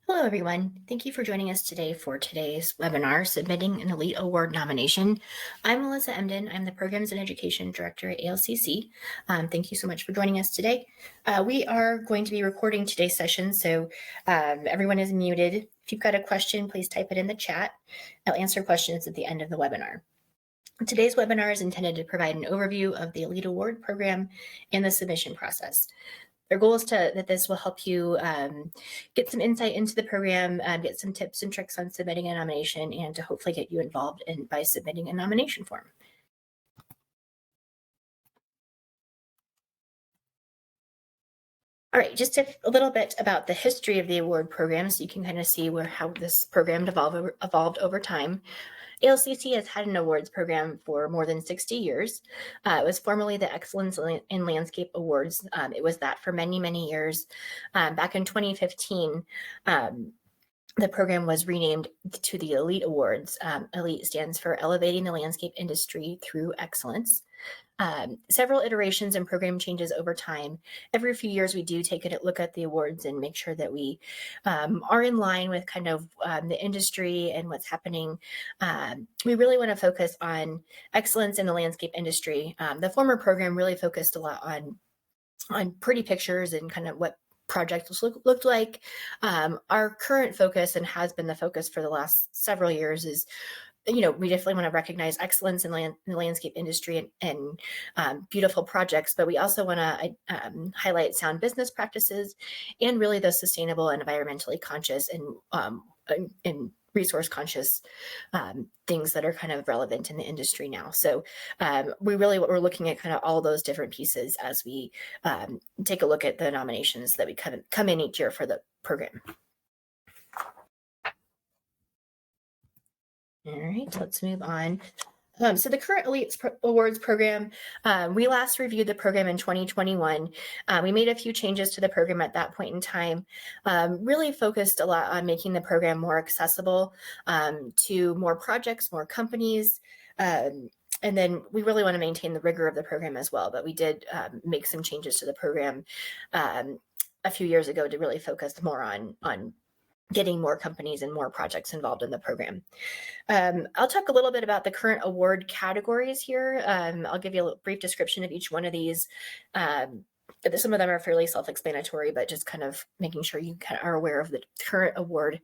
Hello, everyone. Thank you for joining us today for today's webinar, Submitting an Elite Award Nomination. I'm Melissa Emden. I'm the Programs and Education Director at ALCC. Thank you so much for joining us today. We are going to be recording today's session, so everyone is muted. If you've got a question, please type it in the chat. I'll answer questions at the end of the webinar. Today's webinar is intended to provide an overview of the Elite Award program and the submission process. Their goal is that this will help you get some insight into the program, get some tips and tricks on submitting a nomination, and to hopefully get you involved by submitting a nomination form. All right, just a little bit about the history of the award program so you can kind of see how this program evolved over time. ALCC has had an awards program for more than 60 years. It was formerly the Excellence in Landscape Awards. It was that for many, many years. Back in 2015, the program was renamed to the Elite Awards. Elite stands for Elevating the Landscape Industry Through Excellence. Several iterations and program changes over time. Every few years, we do take a look at the awards and make sure that we are in line with kind of the industry and what's happening. We really want to focus on excellence in the landscape industry. The former program really focused a lot on pretty pictures and kind of what projects looked like. Our current focus, and has been the focus for the last several years, is we definitely want to recognize excellence in the landscape industry and beautiful projects, but we also want to highlight sound business practices and really the sustainable and environmentally conscious and resource conscious things that are kind of relevant in the industry now. So we're looking at kind of all those different pieces as we take a look at the nominations that we come in each year for the program. All right, let's move on. So the current Elite Awards program, we last reviewed the program in 2021. We made a few changes to the program at that point in time, really focused a lot on making the program more accessible to more projects, more companies, and then we really want to maintain the rigor of the program as well. But we did make some changes to the program a few years ago to really focus more on getting more companies and more projects involved in the program. I'll talk a little bit about the current award categories here. I'll give you a brief description of each one of these. Some of them are fairly self-explanatory, but just kind of making sure you are aware of the current award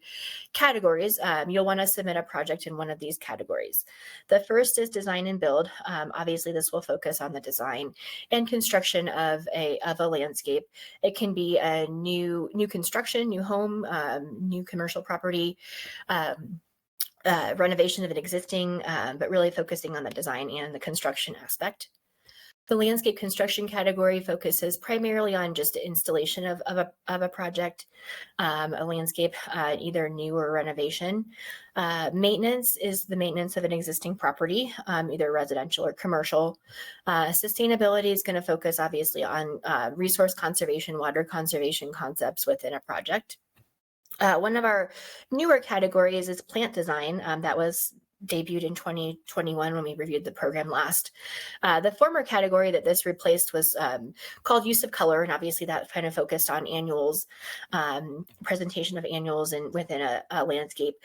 categories. You'll want to submit a project in one of these categories. The first is design and build. Obviously, this will focus on the design and construction of a landscape. It can be a new construction, new home, new commercial property, renovation of an existing, but really focusing on the design and the construction aspect. The landscape construction category focuses primarily on just installation of a project, a landscape, either new or renovation. Maintenance is the maintenance of an existing property, either residential or commercial. Sustainability is going to focus obviously on resource conservation, water conservation concepts within a project. One of our newer categories is plant design. That was debuted in 2021 when we reviewed the program last. The former category that this replaced was called use of color, and obviously that kind of focused on annuals, presentation of annuals and within a landscape.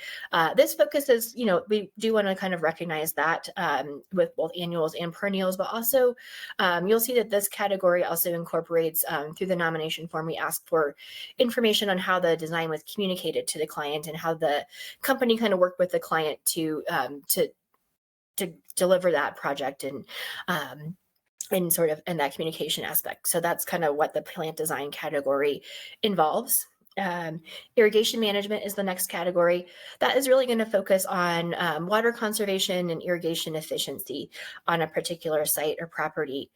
This focuses, we do want to kind of recognize that with both annuals and perennials, but also you'll see that this category also incorporates through the nomination form, we ask for information on how the design was communicated to the client and how the company kind of worked with the client to deliver that project and that communication aspect. So that's kind of what the plant design category involves. Irrigation management is the next category. That is really going to focus on water conservation and irrigation efficiency on a particular site or property.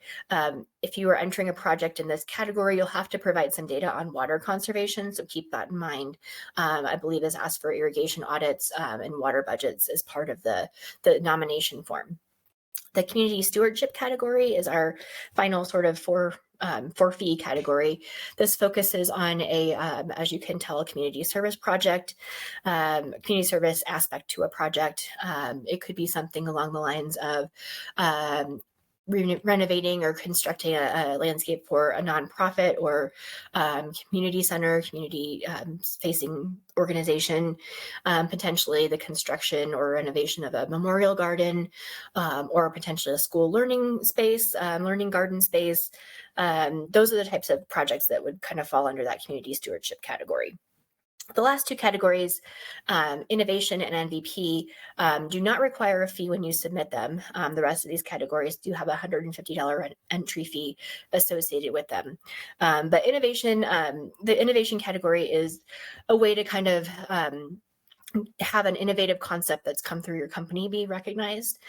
If you are entering a project in this category, you'll have to provide some data on water conservation, so keep that in mind. I believe is asked for irrigation audits and water budgets as part of the nomination form. The community stewardship category is our final sort of for fee category. This focuses on as you can tell, a community service project, community service aspect to a project. It could be something along the lines of renovating or constructing a landscape for a nonprofit or community center, community facing organization, potentially the construction or renovation of a memorial garden, or potentially a school learning space, learning garden space. Those are the types of projects that would kind of fall under that community stewardship category. The last two categories, innovation and MVP, do not require a fee when you submit them. The rest of these categories do have a $150 entry fee associated with them. But innovation, the innovation category is a way to kind of have an innovative concept that's come through your company be recognized.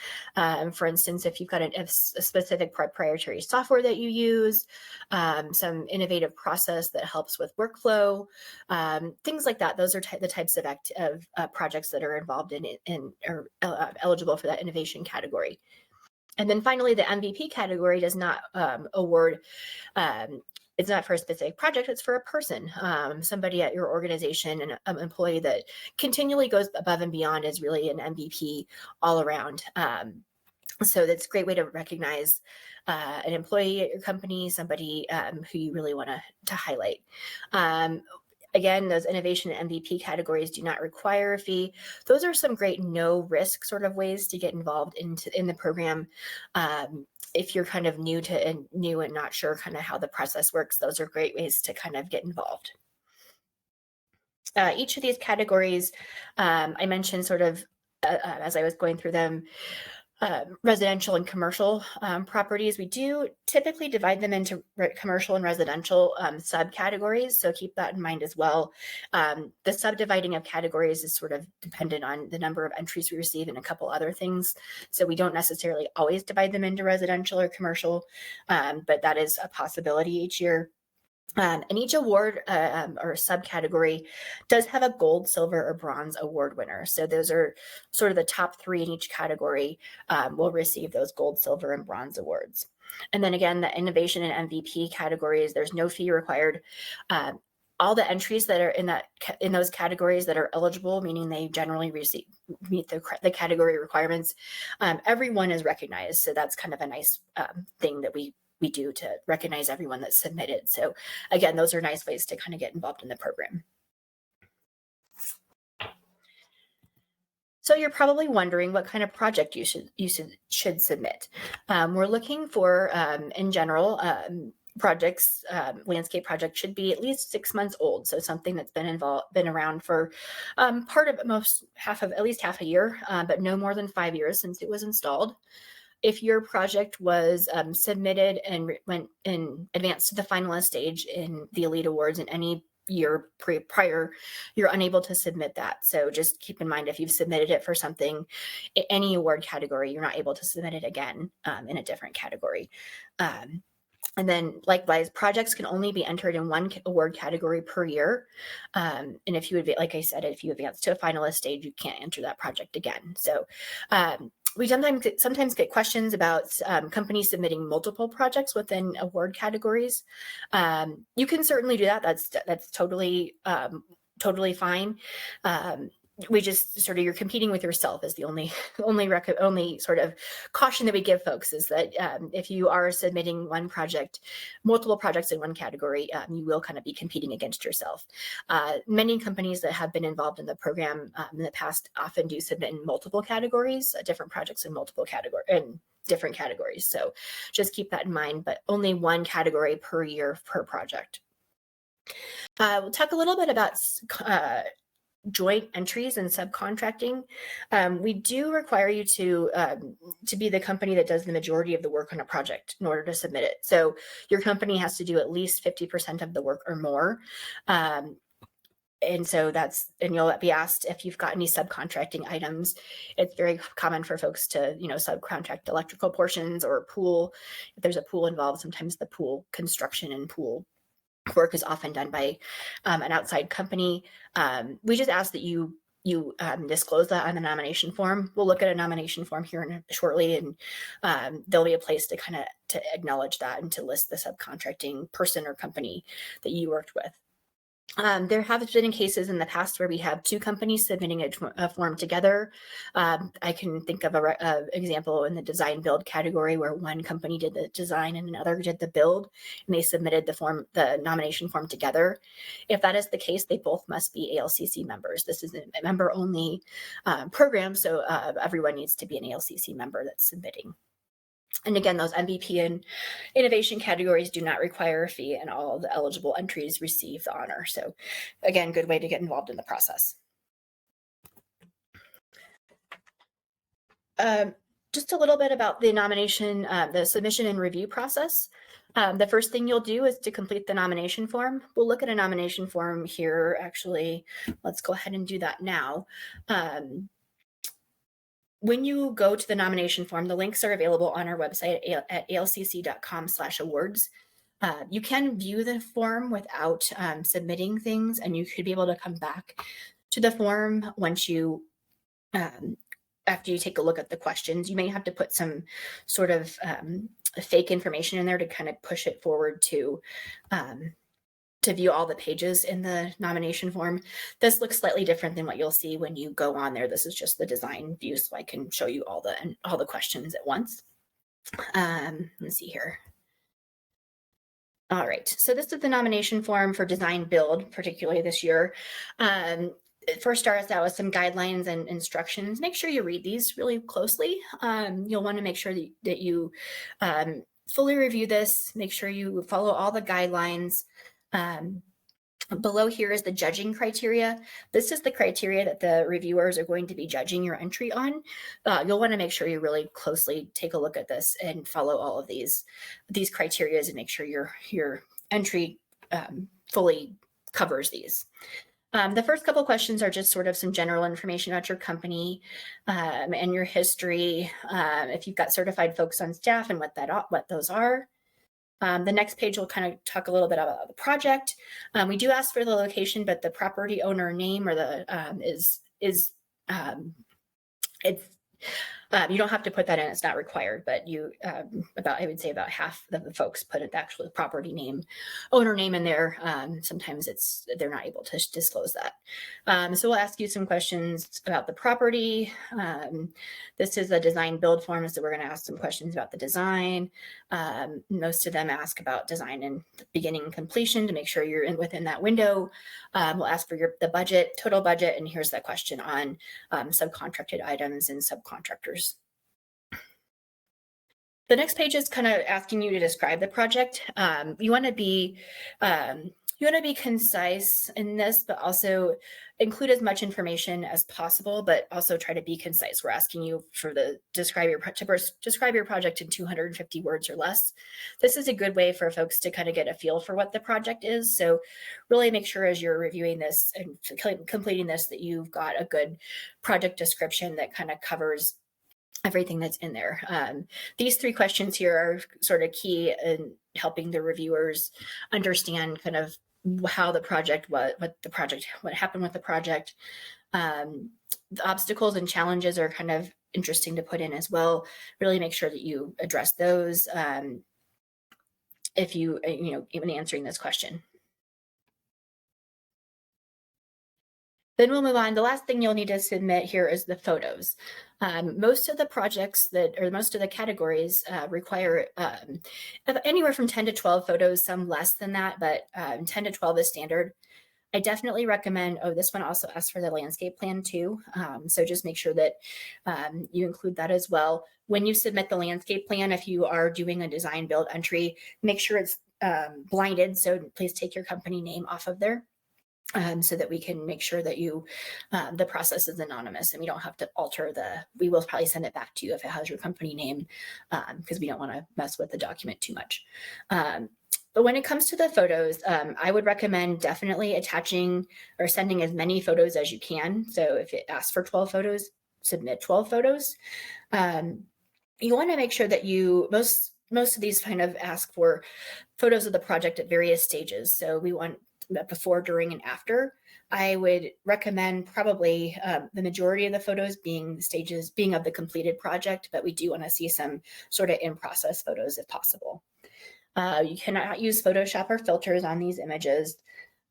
For instance, if you've got a specific proprietary software that you use, some innovative process that helps with workflow, things like that. Those are the types of projects that are involved in or eligible for that innovation category. And then finally, the MVP category does not award it's not for a specific project, it's for a person, somebody at your organization, an employee that continually goes above and beyond, is really an MVP all around. So that's a great way to recognize an employee at your company, somebody who you really want to highlight. Again, those innovation and MVP categories do not require a fee. Those are some great no risk sort of ways to get involved in the program. If you're kind of new and not sure kind of how the process works, those are great ways to kind of get involved. Each of these categories, I mentioned sort of as I was going through them, residential and commercial properties. We do typically divide them into commercial and residential subcategories, so keep that in mind as well. The subdividing of categories is sort of dependent on the number of entries we receive and a couple other things, so we don't necessarily always divide them into residential or commercial, but that is a possibility each year. And each award or subcategory does have a gold, silver, or bronze award winner. So those are sort of the top three in each category will receive those gold, silver, and bronze awards. And then again, the innovation and MVP categories, there's no fee required. All the entries that are in those categories that are eligible, meaning they generally meet the category requirements, everyone is recognized. So that's kind of a nice thing that we do to recognize everyone that's submitted. So again, those are nice ways to kind of get involved in the program. So you're probably wondering what kind of project you should submit. We're looking for, in general, projects, landscape projects should be at least 6 months old. So something that's been around for at least half a year, but no more than 5 years since it was installed. If your project was submitted and went in advance to the finalist stage in the Elite Awards in any year prior, you're unable to submit that. So just keep in mind, if you've submitted it for something, any award category, you're not able to submit it again in a different category. And then likewise, projects can only be entered in one award category per year. And if you, like I said, if you advance to a finalist stage, you can't enter that project again. So we sometimes get questions about companies submitting multiple projects within award categories. You can certainly do that. That's totally fine. We just sort of, you're competing with yourself is the only sort of caution that we give folks, is that if you are submitting multiple projects in one category, you will kind of be competing against yourself. Many companies that have been involved in the program in the past often do submit in multiple categories, different projects in different categories. So just keep that in mind, but only one category per year per project. We'll talk a little bit about joint entries and subcontracting. We do require you to be the company that does the majority of the work on a project in order to submit it. So your company has to do at least 50% of the work or more. And so and you'll be asked if you've got any subcontracting items. It's very common for folks to, subcontract electrical portions or pool. If there's a pool involved, sometimes the pool construction and pool work is often done by an outside company. We just ask that you disclose that on the nomination form. We'll look at a nomination form here shortly, and there'll be a place to kind of to acknowledge that and to list the subcontracting person or company that you worked with. There have been cases in the past where we have two companies submitting a form together. I can think of a example in the design build category where one company did the design and another did the build, and they submitted the nomination form together. If that is the case, they both must be ALCC members. This is a member-only program, so everyone needs to be an ALCC member that's submitting. And again, those MVP and innovation categories do not require a fee, and all of the eligible entries receive the honor. So again, good way to get involved in the process. Just a little bit about the nomination, the submission and review process. The first thing you'll do is to complete the nomination form. We'll look at a nomination form here. Actually, let's go ahead and do that now. When you go to the nomination form, the links are available on our website at alcc.com/awards. You can view the form without submitting things, and you should be able to come back to the form once you, after you take a look at the questions. You may have to put some sort of fake information in there to kind of push it forward to view all the pages in the nomination form. This looks slightly different than what you'll see when you go on there. This is just the design view, so I can show you all the questions at once. Let's see here. All right, so this is the nomination form for design build, particularly this year. It first starts out with some guidelines and instructions. Make sure you read these really closely. You'll want to make sure that you fully review this, make sure you follow all the guidelines. Below here is the judging criteria. This is the criteria that the reviewers are going to be judging your entry on. You'll want to make sure you really closely take a look at this and follow all of these criteria and make sure your entry fully covers these. The first couple questions are just sort of some general information about your company and your history. If you've got certified folks on staff and what those are. The next page will kind of talk a little bit about the project. We do ask for the location, but the property owner name or the you don't have to put that in, it's not required, but I would say about half of the folks put the actual property name, owner name in there. Sometimes they're not able to disclose that. So we'll ask you some questions about the property. This is a design build form, so we're going to ask some questions about the design. Most of them ask about design and beginning and completion to make sure you're within that window. We'll ask for the budget, total budget, and here's that question on subcontracted items and subcontractors. The next page is kind of asking you to describe the project. You want to be concise in this, but also include as much information as possible, but also try to be concise. We're asking you to describe your project in 250 words or less. This is a good way for folks to kind of get a feel for what the project is. So really make sure as you're reviewing this and completing this that you've got a good project description that kind of covers everything that's in there. These three questions here are sort of key in helping the reviewers understand kind of how the project was, what happened with the project. The obstacles and challenges are kind of interesting to put in as well. Really make sure that you address those if even answering this question. Then we'll move on. The last thing you'll need to submit here is the photos. Most of the projects most of the categories require anywhere from 10 to 12 photos, some less than that, but 10 to 12 is standard. I definitely recommend, this one also asks for the landscape plan too. So just make sure that you include that as well. When you submit the landscape plan, if you are doing a design build entry, make sure it's blinded. So please take your company name off of there. So that we can make sure that the process is anonymous and we don't have to alter we will probably send it back to you if it has your company name because we don't want to mess with the document too much. But when it comes to the photos, I would recommend definitely attaching or sending as many photos as you can. So if it asks for 12 photos, submit 12 photos. You want to make sure that most of these kind of ask for photos of the project at various stages. So we want before, during, and after. I would recommend probably the majority of the photos being of the completed project, but we do want to see some sort of in-process photos if possible. You cannot use Photoshop or filters on these images.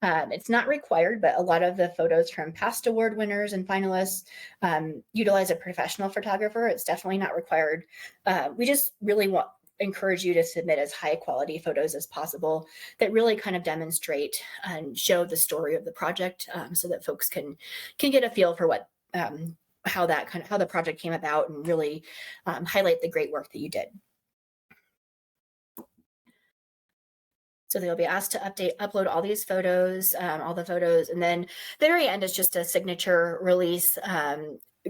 It's not required, but a lot of the photos from past award winners and finalists utilize a professional photographer. It's definitely not required. We just really encourage you to submit as high quality photos as possible that really kind of demonstrate and show the story of the project, so that folks can get a feel for what how the project came about, and really highlight the great work that you did. So they'll be asked to upload all these photos, all the photos, and then the very end is just a signature release,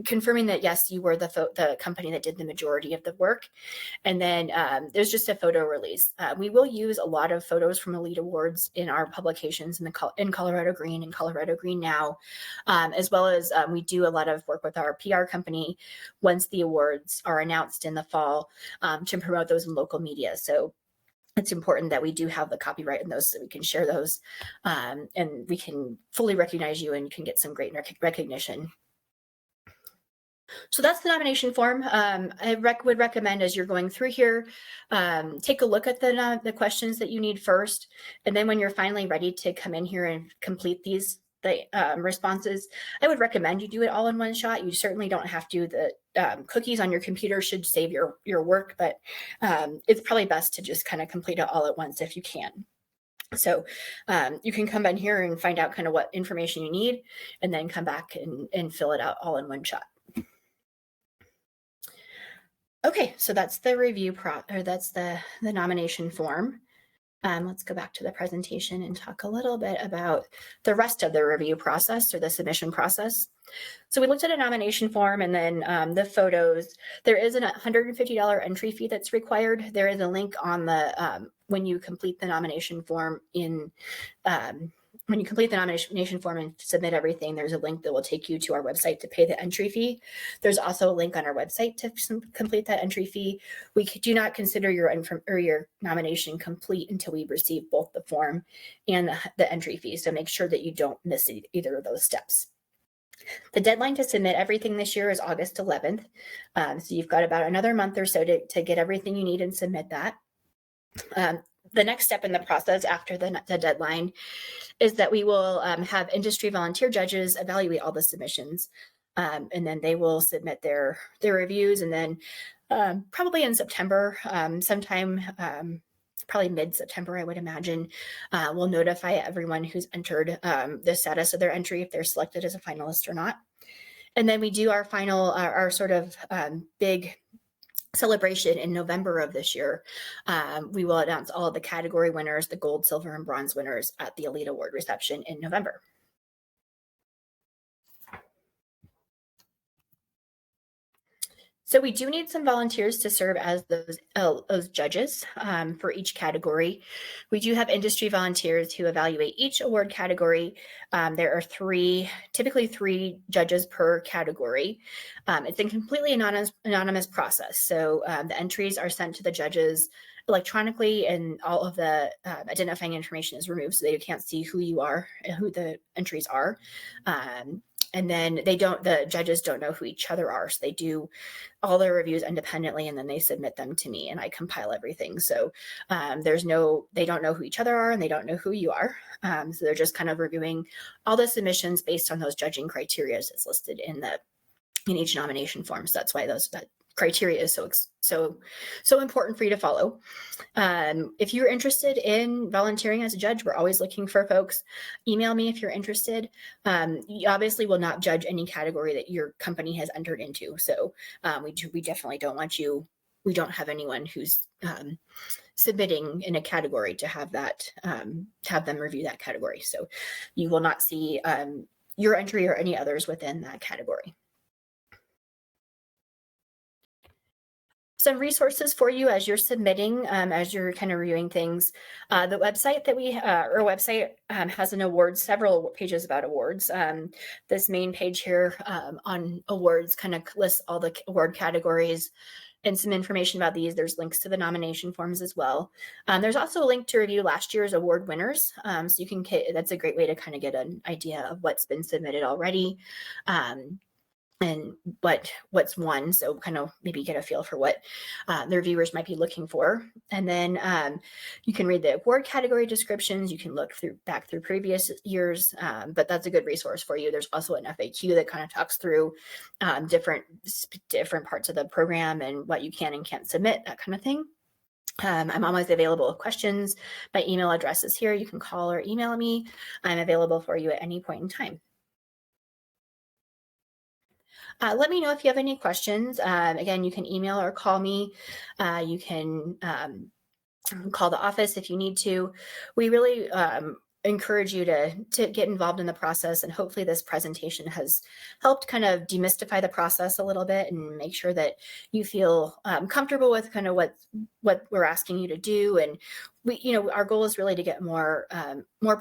confirming that yes, you were the company that did the majority of the work. And then there's just a photo release. We will use a lot of photos from Elite Awards in our publications in Colorado Green and Colorado Green Now, as well as we do a lot of work with our PR company once the awards are announced in the fall, to promote those in local media. So it's important that we do have the copyright in those so we can share those, and we can fully recognize you and you can get some great recognition. So that's the nomination form. I would recommend, as you're going through here, take a look at the questions that you need first. And then when you're finally ready to come in here and complete the responses, I would recommend you do it all in one shot. You certainly don't have to. The cookies on your computer should save your work, but it's probably best to just kind of complete it all at once if you can. So you can come in here and find out kind of what information you need, and then come back and fill it out all in one shot. Okay, so that's the review that's the nomination form. Let's go back to the presentation and talk a little bit about the rest of the review process, or the submission process. So we looked at a nomination form, and then the photos. There is a $150 entry fee that's required. There is a link on the when you complete the nomination form when you complete the nomination form and submit everything, there's a link that will take you to our website to pay the entry fee. There's also a link on our website to complete that entry fee. We do not consider your nomination complete until we receive both the form and the entry fee. So make sure that you don't miss either of those steps. The deadline to submit everything this year is August 11th. So you've got about another month or so to get everything you need and submit that. The next step in the process after the deadline is that we will have industry volunteer judges evaluate all the submissions, and then they will submit their reviews, and then probably in September, sometime probably mid-September, I would imagine, we'll notify everyone who's entered the status of their entry, if they're selected as a finalist or not. And then we do our final, our sort of big celebration in November of this year. We will announce all of the category winners, the gold, silver, and bronze winners at the Elite Award reception in November. So we do need some volunteers to serve as those judges for each category. We do have industry volunteers who evaluate each award category. There are typically three judges per category. It's a completely anonymous process. So the entries are sent to the judges electronically, and all of the identifying information is removed, so they can't see who you are and who the entries are. And then the judges don't know who each other are. So they do all their reviews independently, and then they submit them to me and I compile everything. So they don't know who each other are, and they don't know who you are. So they're just kind of reviewing all the submissions based on those judging criteria that's listed in each nomination form. So that's why that criteria is so important for you to follow. If you're interested in volunteering as a judge, we're always looking for folks. Email me if you're interested. You obviously will not judge any category that your company has entered into. So we definitely don't want you. We don't have anyone who's submitting in a category to have them review that category. So you will not see your entry or any others within that category. Some resources for you as you're submitting, as you're kind of reviewing things. The website our website has several pages about awards. This main page here on awards kind of lists all the award categories and some information about these. There's links to the nomination forms as well. There's also a link to review last year's award winners. So that's a great way to kind of get an idea of what's been submitted already. and what's won. So kind of maybe get a feel for what the reviewers might be looking for. And then you can read the award category descriptions. You can look back through previous years, but that's a good resource for you. There's also an FAQ that kind of talks through different parts of the program and what you can and can't submit, that kind of thing. I'm always available with questions. My email address is here. You can call or email me. I'm available for you at any point in time. Let me know if you have any questions. Again, you can email or call me. You can call the office if you need to. We really encourage you to get involved in the process, and hopefully this presentation has helped kind of demystify the process a little bit and make sure that you feel comfortable with kind of what we're asking you to do. And our goal is really to get more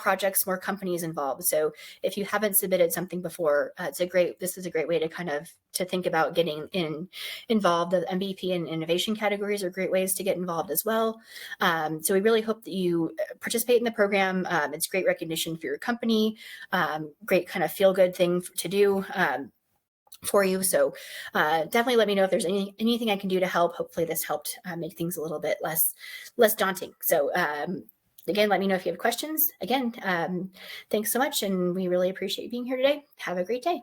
projects, more companies involved. So if you haven't submitted something before, this is a great way to kind of to think about getting involved. The MVP and innovation categories are great ways to get involved as well. So we really hope that you participate in the program. It's great recognition for your company, great kind of feel good thing to do for you. So definitely let me know if there's anything I can do to help. Hopefully this helped make things a little bit less daunting. So again, let me know if you have questions. Again, thanks so much, and we really appreciate you being here today. Have a great day.